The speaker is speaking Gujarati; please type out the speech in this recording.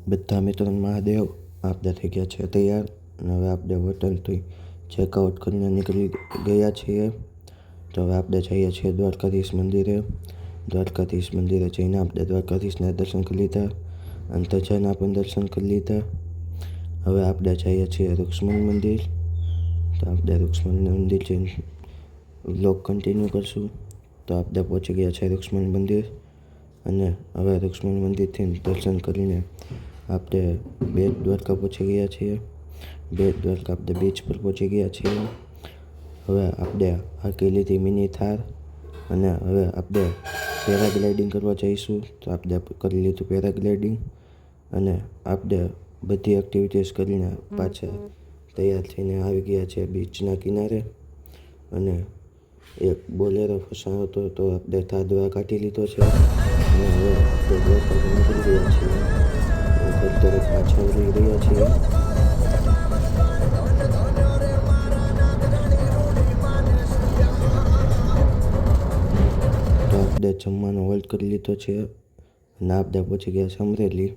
બધા મિત્રોને મહાદેવ. આપણે થઈ ગયા છે તૈયાર અને હવે આપણે હોટલથી ચેકઆઉટ કરીને નીકળી ગયા છીએ. તો હવે આપણે જઈએ છીએ દ્વારકાધીશ મંદિરે. દ્વારકાધીશ મંદિરે જઈને આપણે દ્વારકાધીશના દર્શન કરી લીધા અને ધજાના પણ દર્શન કરી લીધા. હવે આપણે જઈએ છીએ રૂક્ષ્મણ મંદિર. તો આપણે રૂક્ષ્મણ મંદિર જઈને વ્લોગ કન્ટિન્યુ કરશું. તો આપણે પહોંચી ગયા છે રૂક્ષ્મણ મંદિર અને હવે રૂક્ષ્મણ મંદિરથી દર્શન કરીને આપણે બેટ દ્વારકા પહોંચી ગયા છીએ. બેટ દ્વારકા આપણે બીચ પર પહોંચી ગયા છીએ. હવે આપણે હાંકી લીધી મિની થાર અને હવે આપણે પેરાગ્લાઇડિંગ કરવા જઈશું. તો આપણે કરી લીધું પેરાગ્લાઇડિંગ અને આપણે બધી એક્ટિવિટીઝ કરીને પાછા તૈયાર થઈને આવી ગયા છે બીચના કિનારે. અને એક બોલેરો ફસાયો હતો તો આપણે થાદવા કાઢી લીધો છે અને હવે આપણે દ્વારકા નીકળી ગયા છીએ. ઘર તરફ પાછા વળી રહ્યા છીએ. તો આપણે જમવાનો હોલ્ડ કરી લીધો છે અને આપણે પહોંચી ગયા છે અમરેલી.